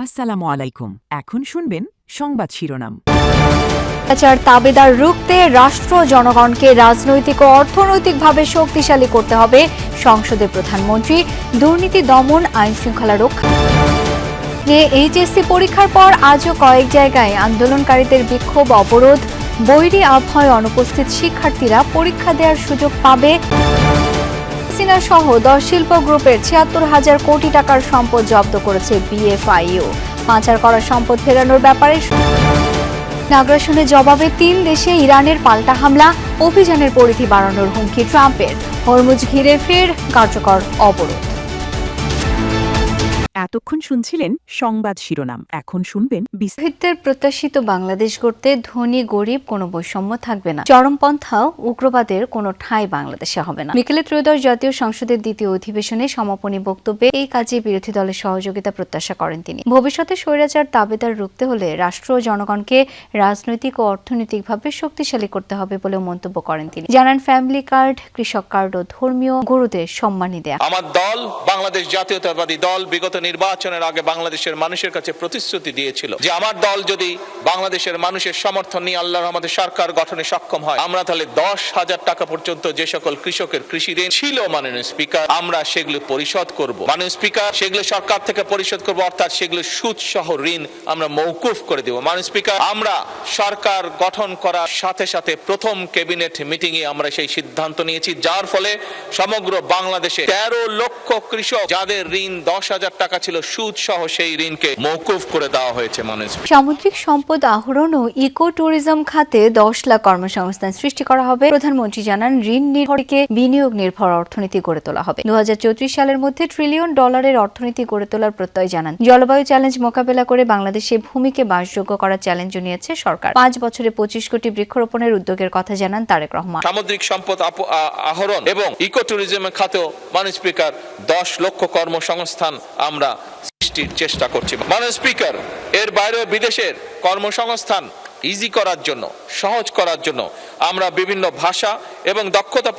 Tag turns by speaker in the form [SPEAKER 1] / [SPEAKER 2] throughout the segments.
[SPEAKER 1] আসসালামু আলাইকুম। এখন শুনবেন সংবাদ শিরোনাম।
[SPEAKER 2] তাবেদার রুখতে রাষ্ট্র জনগণকে রাজনৈতিক ও অর্থনৈতিকভাবে শক্তিশালী করতে হবে সংসদের প্রধানমন্ত্রী। দুর্নীতি দমন, আইন শৃঙ্খলা রক্ষা। এইচএসসি পরীক্ষার পর আজও কয়েক জায়গায় আন্দোলনকারীদের বিক্ষোভ, অবরোধ। বৈরী আবহাওয়ায় অনুপস্থিত শিক্ষার্থীরা পরীক্ষা দেওয়ার সুযোগ পাবে। সিনা সহ 10 শিল্প গ্রুপের ৭৬,০০০ কোটি টাকার সম্পদ জব্দ করেছে বিএফআইইউ। পাচার করা সম্পদ ফেরানোর ব্যাপারে আগ্রাসনের জবাবে 3 দেশে ইরানের পাল্টা হামলা। অভিযানের পরিধি বাড়ানোর হুমকি ট্রাম্পের। হরমুজ ঘিরে ফের কার্যকর অবরোধ।
[SPEAKER 1] এতক্ষণ শুনছিলেন সংবাদ শিরোনাম। এখন শুনবেন
[SPEAKER 2] বিস্তারিত। প্রত্যাশিত বাংলাদেশ গড়তে ধনী গরিব কোনো বৈষম্য থাকবে না। চরমপন্থা উগ্রবাদের কোনো ঠাঁই বাংলাদেশে হবে না। বিকেলে ত্রয়োদশ জাতীয় সংসদের দ্বিতীয় অধিবেশনে সমাপনী বক্তব্যে এই কাজে বিরোধী দলের সহযোগিতা প্রত্যাশা করেন তিনি। ভবিষ্যতে স্বৈরাচার তাবেদার রুখতে হলে রাষ্ট্র ও জনগণকে রাজনৈতিক ও অর্থনৈতিকভাবে শক্তিশালী করতে হবে বলেও মন্তব্য করেন তিনি। জানান, ফ্যামিলি কার্ড, কৃষক কার্ড ও ধর্মীয় গুরুদের সম্মানী দেয়া।
[SPEAKER 3] আমার দল বাংলাদেশ জাতীয়তাবাদী দল বিগত নির্বাচনের আগে বাংলাদেশের মানুষের কাছে প্রতিশ্রুতি দিয়েছিল যে আমার দল যদি বাংলাদেশের মানুষের সমর্থন নিয়ে আল্লাহর আমাদের সরকার গঠনে সক্ষম হয়, আমরা তাহলে 10,000 টাকা পর্যন্ত যে সকল কৃষকের কৃষি ঋণ ছিল মাননীয় স্পিকার, আমরা সেগুলো পরিশোধ করব। মাননীয় স্পিকার, সেগুলো সরকার থেকে পরিশোধ করব, অর্থাৎ সেগুলো সুদ সহ ঋণ আমরা মওকুফ করে দেব। মাননীয় স্পিকার, আমরা সরকার গঠন করার সাথে সাথে প্রথম ক্যাবিনেট মিটিং এ আমরা সেই সিদ্ধান্ত নিয়েছি, যার ফলে সমগ্র বাংলাদেশে 13 লক্ষ কৃষক যাদের ঋণ 10,000 টাকা ছিল সুদ সহ সেই ঋণকে মওকুফ করে দেওয়া হয়েছে।
[SPEAKER 2] সামুদ্রিক সম্পদ আহরণ ও ইকো ট্যুরিজম খাতে 10 লাখ কর্মসংস্থান সৃষ্টি করা হবে। প্রধানমন্ত্রী জানান, ঋণ নির্ভরকে বিনিয়োগ নির্ভর অর্থনীতি গড়ে তোলা হবে। 2034 সালের মধ্যে $1 ট্রিলিয়ন অর্থনীতি গড়ে তোলার প্রত্যয় জানান। জলবায়ু চ্যালেঞ্জ মোকাবেলা করে বাংলাদেশে ভূমিকে বাসযোগ্য করার চ্যালেঞ্জও নিয়েছে সরকার। 5 বছরে 25 কোটি বৃক্ষরোপণের উদ্যোগের কথা জানান তারেক রহমান।
[SPEAKER 3] সামুদ্রিক সম্পদ আহরণ এবং ইকো ট্যুরিজমের খাতেও মাননীয় স্পিকার 10 লক্ষ কর্মসংস্থান আমরা সৃষ্টির চেষ্টা করছি। মাননীয় স্পিকার, এর বাইরেও বিদেশের কর্মসংস্থান ইজি করার জন্য, সহজ করার জন্য আমরা বিভিন্ন ভাষা এবং দক্ষতা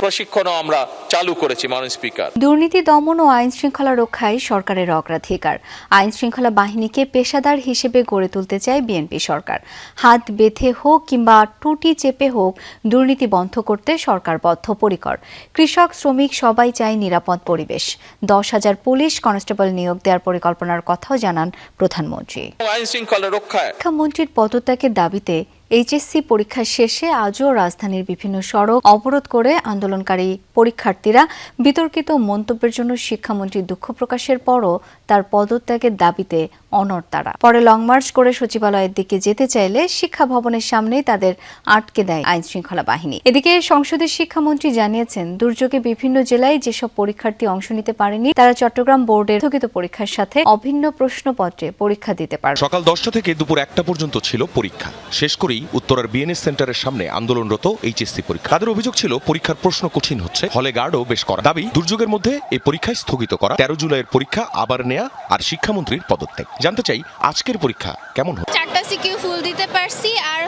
[SPEAKER 3] প্রশিক্ষণও আমরা চালু করেছি। মাননীয় স্পিকার,
[SPEAKER 2] দুর্নীতি দমন ও আইন শৃঙ্খলা রক্ষায় সরকারের অগ্রাধিকার। আইন শৃঙ্খলা বাহিনীকে পেশাদার হিসেবে গড়ে তুলতে চায় বিএনপি সরকার। হাত বেঁধে হোক কিংবা টুটি চেপে হোক দুর্নীতি বন্ধ করতে সরকার বদ্ধপরিকর। কৃষক, শ্রমিক সবাই চায় নিরাপদ পরিবেশ। 10,000 পুলিশ কনস্টেবল নিয়োগ দেওয়ার পরিকল্পনার কথাও জানান প্রধানমন্ত্রী।
[SPEAKER 3] আইন শৃঙ্খলা রক্ষায়
[SPEAKER 2] শিক্ষামন্ত্রীর পদত্যাগের দাবিতে এইচএসসি পরীক্ষা শেষে আজও রাজধানীর বিভিন্ন সড়ক অবরোধ করে আন্দোলনকারী পরীক্ষার্থীরা। বিতর্কিত মন্তব্যের জন্য শিক্ষামন্ত্রী দুঃখ প্রকাশের পরও তার পদত্যাগের দাবিতে অনড় তারা। পরে লং মার্চ করে সচিবালয়ের দিকে যেতে চাইলে শিক্ষা ভবনের সামনেই তাদের আটকে দেয় আইন শৃঙ্খলা বাহিনী। এদিকে সংসদের শিক্ষামন্ত্রী জানিয়েছেন, দুর্যোগে বিভিন্ন জেলায় যেসব পরীক্ষার্থী অংশ নিতে পারেনি তারা চট্টগ্রাম বোর্ডের স্থগিত পরীক্ষার সাথে অভিন্ন প্রশ্নপত্রে পরীক্ষা দিতে পারবে।
[SPEAKER 4] সকাল 10টা থেকে দুপুর 1টা পর্যন্ত ছিল পরীক্ষা। শেষ করেই উত্তরার বিএনএস সেন্টারের সামনে আন্দোলনরত এইচএসসি পরীক্ষা। তাদের অভিযোগ ছিল পরীক্ষার প্রশ্ন কঠিন হচ্ছে, হলে গার্ডও বেশ করা। দাবি, দুর্যোগের মধ্যে এই পরীক্ষায় স্থগিত করা, 13 জুলাইয়ের পরীক্ষা আবার নেয়া আর শিক্ষামন্ত্রীর পদত্যাগ। জানতে চাই আজকের পরীক্ষা কেমন হলো।
[SPEAKER 5] 4টা সিকিউ ফুল দিতে পারছি, আর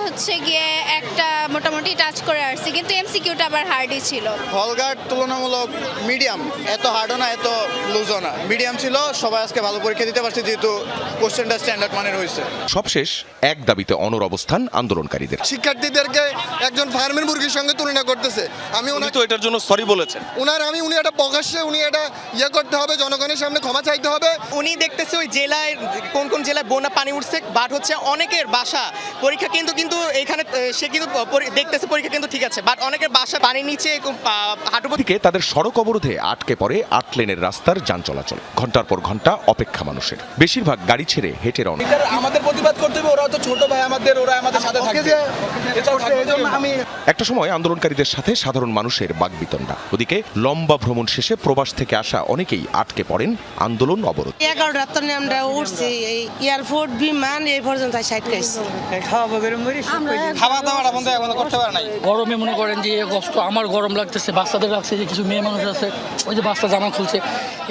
[SPEAKER 5] গিয়ে একটা মোটামুটি টাচ করে আসছি, কিন্তু এমসিকিউটা আবার হার্ডই ছিল।
[SPEAKER 6] হল গার্ড তুলনামূলক মিডিয়াম, এত হার্ডও না এত লুজও না, মিডিয়াম ছিল। সবাই আজকে ভালো পরীক্ষা দিতে পারছে, যেহেতু কোশ্চেনটা স্ট্যান্ডার্ড মানের হয়েছে।
[SPEAKER 4] সবশেষ এক দাবিতে অনড় অবস্থান আন্দোলনকারীদের।
[SPEAKER 6] শিক্ষার্থীদেরকে একজন ফার্মের মুরগির সঙ্গে তুলনা করতেছে।
[SPEAKER 4] উনি তো এটার জন্য সরি বলেছেন।
[SPEAKER 6] উনি এটা প্রকাশ্যে এটা করতে হবে, জনগণের সামনে ক্ষমা চাইতে হবে।
[SPEAKER 7] উনি দেখতেছে ওই জেলায় কোন জেলায় বন্যা পানি উঠছে, বাট হচ্ছে অনেকের বাসা পরীক্ষা কিন্তু এখানে সে কিন্তু দেখতেছে পরীক্ষা কিন্তু ঠিক আছে, বাট অনেকের বাসা পানির নিচে
[SPEAKER 4] হাঁটুপথিকে তাদের সড়ক অবরোধে আটকে পড়ে 8 লেনের রাস্তার যান চলাচল। ঘন্টার পর ঘন্টা অপেক্ষা মানুষের। বেশিরভাগ গাড়ি ছেড়ে হেঁটে রওনা।
[SPEAKER 8] আমাদের প্রতিবাদ করতে হবে, ওরা তো ছোট ভাই আমাদের, ওরা আমাদের সাথে থাকবে।
[SPEAKER 4] একটা সময় আন্দোলনকারীদের সাথে সাধারণ মানুষের বাকবিতণ্ডা। ওদিকে লম্বা ভ্রমণ শেষে প্রবাস থেকে আসা অনেকেই আটকে পড়েন আন্দোলন অবরোধ।
[SPEAKER 9] 11 রাত আমরা উঠছি, এই এয়ারপোর্ট বিমান এই পর্যন্ত আসা ফ্লাইট খাইছি।
[SPEAKER 7] খাওয়া দাওয়াটা বন্ধ এখনো করতে পারে নাই।
[SPEAKER 10] গরমে মনে করেন যে কষ্ট, আমার গরম লাগতেছে, বাচ্চাদের লাগছে, যে কিছু মেয়ে মানুষ আছে ওই যে বাচ্চা জামা খুলছে,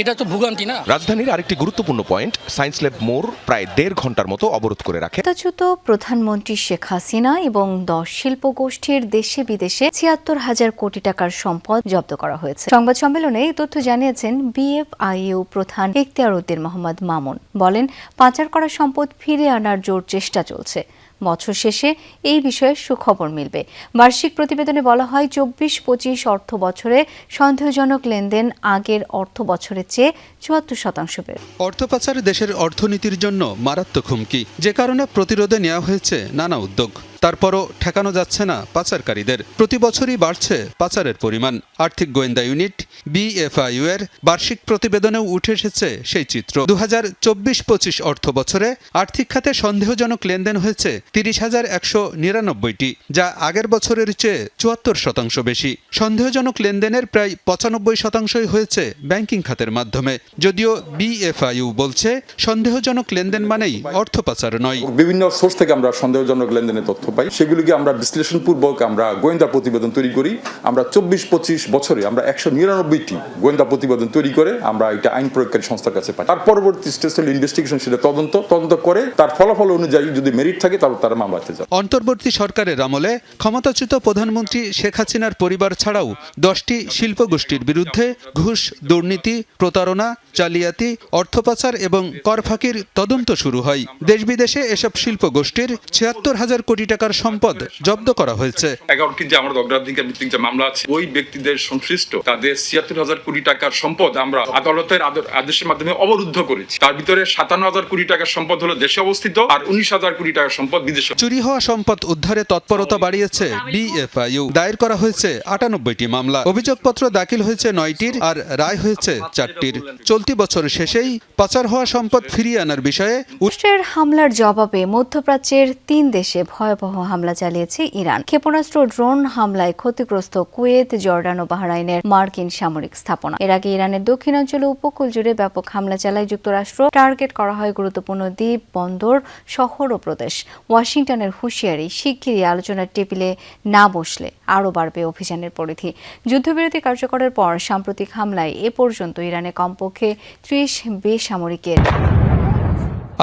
[SPEAKER 10] এটা তো ভোগান্তি না।
[SPEAKER 4] রাজধানীর আরেকটি গুরুত্বপূর্ণ পয়েন্ট সায়েন্স ল্যাব মোড় প্রায় ১.৫ ঘন্টার মতো অবরোধ করে রাখে।
[SPEAKER 2] ক্ষমতাচ্যুত প্রধানমন্ত্রী শেখ হাসিনা এবং 10 শিল্প গোষ্ঠীর দেশে বিদেশে ৭৬,০০০ কোটি টাকার সম্পদ জব্দ করা হয়েছে। সংবাদ সম্মেলনে এই তথ্য জানিয়েছেন বিএফআইইউ প্রধান ইখতিয়ার উদ্দিন মোহাম্মদ মামুন। বলেন, পাচার করা সম্পদ ফিরিয়ে আনার জোর চেষ্টা চলছে। বছর শেষে এই বিষয়ে সুখবর মিলবে। বার্ষিক প্রতিবেদনে বলা হয় ২৪-২৫ অর্থ বছরে সন্দেহজনক লেনদেন আগের অর্থ বছরের চেয়ে ৭৪% বেড়ে।
[SPEAKER 11] অর্থ পাচার দেশের অর্থনীতির জন্য মারাত্মক হুমকি, যে কারণে প্রতিরোধে নেওয়া হয়েছে নানা উদ্যোগ। তারপরও ঠেকানো যাচ্ছে না পাচারকারীদের। প্রতি বছরই বাড়ছে পাচারের পরিমাণ। আর্থিক গোয়েন্দা ইউনিট বিএফআইইউ এর বার্ষিক প্রতিবেদনেও উঠে এসেছে সেই চিত্র। ২০২৪-২৫ অর্থ বছরে আর্থিক খাতে সন্দেহজনক লেনদেন হয়েছে ৩০,১৯৯টি, যা আগের বছরের চেয়ে ৭৪% বেশি। সন্দেহজনক লেনদেনের প্রায় ৯৫% হয়েছে ব্যাংকিং খাতের মাধ্যমে। যদিও বিএফআইইউ বলছে, সন্দেহজনক লেনদেন মানেই অর্থ পাচার নয়।
[SPEAKER 12] বিভিন্ন সোর্স থেকে আমরা সন্দেহজনক লেনদেনের তথ্য পাই, সেগুলিকে আমরা বিশ্লেষণপূর্বক আমরা গোয়েন্দা প্রতিবেদন তৈরি করি। আমরা ২৪-২৫ বছরে আমরা ১৯৯টি গোয়েন্দা প্রতিবেদন তৈরি করে আমরা এটা আইন প্রয়োগকারী সংস্থার কাছে পাই। তার পরবর্তী স্টেজ হল ইনভেস্টিগেশন, সেটা তদন্ত করে তার ফলাফল অনুযায়ী যদি মেরিট থাকে তাহলে তারা মামলাতে যায়।
[SPEAKER 11] অন্তর্বর্তী সরকারের আমলে ক্ষমতাচ্যুত প্রধানমন্ত্রী শেখ হাসিনার পরিবার ছাড়াও ১০টি শিল্প গোষ্ঠীর বিরুদ্ধে ঘুষ, দুর্নীতি, প্রতারণা, জালিয়াতি, অর্থ পাচার এবং কর ফাঁকির তদন্ত শুরু হয়। দেশ বিদেশে এসব শিল্প গোষ্ঠীর ৭৬,০০০ কোটি টাকার সম্পদ জব্দ করা হয়েছে।
[SPEAKER 12] ১১টি যে আমাদের অগ্রাধিকার ভিত্তিক যে মামলা আছে, ওই ব্যক্তিদের সংশ্লিষ্ট তাদের ৭৬,০০০ কোটি টাকার সম্পদ আমরা আদালতের আদেশের মাধ্যমে অবরুদ্ধ করেছি। তার ভিতরে ৫৭,০০০ কোটি টাকার সম্পদ হলো দেশে অবস্থিত, আর ১৯,০০০ কোটি টাকার সম্পদ বিদেশে।
[SPEAKER 11] চুরি হওয়া সম্পদ উদ্ধারে তৎপরতা বাড়িয়েছে বিএফআইইউ। দায়ের করা হয়েছে ৯৮টি মামলা। অভিযোগপত্র দাখিল হয়েছে ৯টির, আর রায় হয়েছে ৪টির। চলতি বছর শেষেই পাচার হওয়া সম্পদ ফিরিয়ে আনার বিষয়ে
[SPEAKER 2] ইসরায়েলের হামলার জবাবে মধ্যপ্রাচ্যের ৩ দেশে ভয়াবহ হামলা চালিয়েছে ইরান। ক্ষেপণাস্ত্র, ড্রোন হামলায় ক্ষতিগ্রস্ত কুয়েত, জর্ডান ও বাহরাইনের মার্কিন সামরিক স্থাপনা। এর আগে ইরানের দক্ষিণাঞ্চলে উপকূল জুড়ে ব্যাপক হামলা চালায় যুক্তরাষ্ট্র। টার্গেট করা হয় গুরুত্বপূর্ণ দ্বীপ, বন্দর, শহর ও প্রদেশ। ওয়াশিংটনের হুঁশিয়ারি, শিগগিরই আলোচনার টেবিলে না বসলে আরও বাড়বে অভিযানের পরিধি। যুদ্ধবিরতি কার্যকরের পর সাম্প্রতিক হামলায় এ পর্যন্ত ইরানে কমপক্ষে ৩০ বেসামরিকের।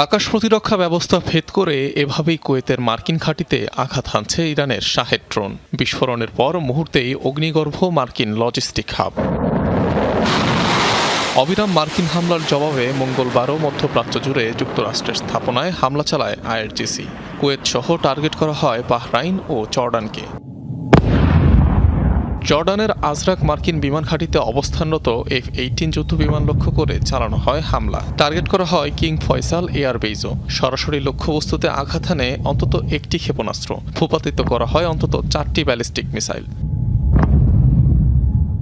[SPEAKER 13] আকাশ প্রতিরক্ষা ব্যবস্থা ভেদ করে এভাবেই কুয়েতের মার্কিন ঘাঁটিতে আঘাত হানছে ইরানের শাহেদ ড্রোন। বিস্ফোরণের পর মুহূর্তেই অগ্নিগর্ভ মার্কিন লজিস্টিক হাব। অবিরাম মার্কিন হামলার জবাবে মঙ্গলবারও মধ্যপ্রাচ্য জুড়ে যুক্তরাষ্ট্রের স্থাপনায় হামলা চালায় আইআরজিসি। কুয়েত সহ টার্গেট করা হয় বাহরাইন ও জর্ডানকে। জর্ডানের আজরাক মার্কিন বিমান ঘাঁটিতে অবস্থানরত F-18 যুদ্ধ বিমান লক্ষ্য করে চালানো হয় হামলা। টার্গেট করা হয় কিং ফয়সাল এয়ারবেইজও। সরাসরি লক্ষ্যবস্তুতে আঘাত হানে অন্তত একটি ক্ষেপণাস্ত্র। ভূপাতিত করা হয় অন্তত 4টি ব্যালিস্টিক মিসাইল।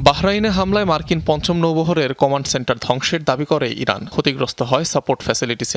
[SPEAKER 13] বাহরাইনে হামলায় মার্কিন ৫ম নৌবহরের কমান্ড সেন্টার ধ্বংসের দাবি করে ইরান। ক্ষতিগ্রস্ত হয় সাপোর্ট ফ্যাসিলিটি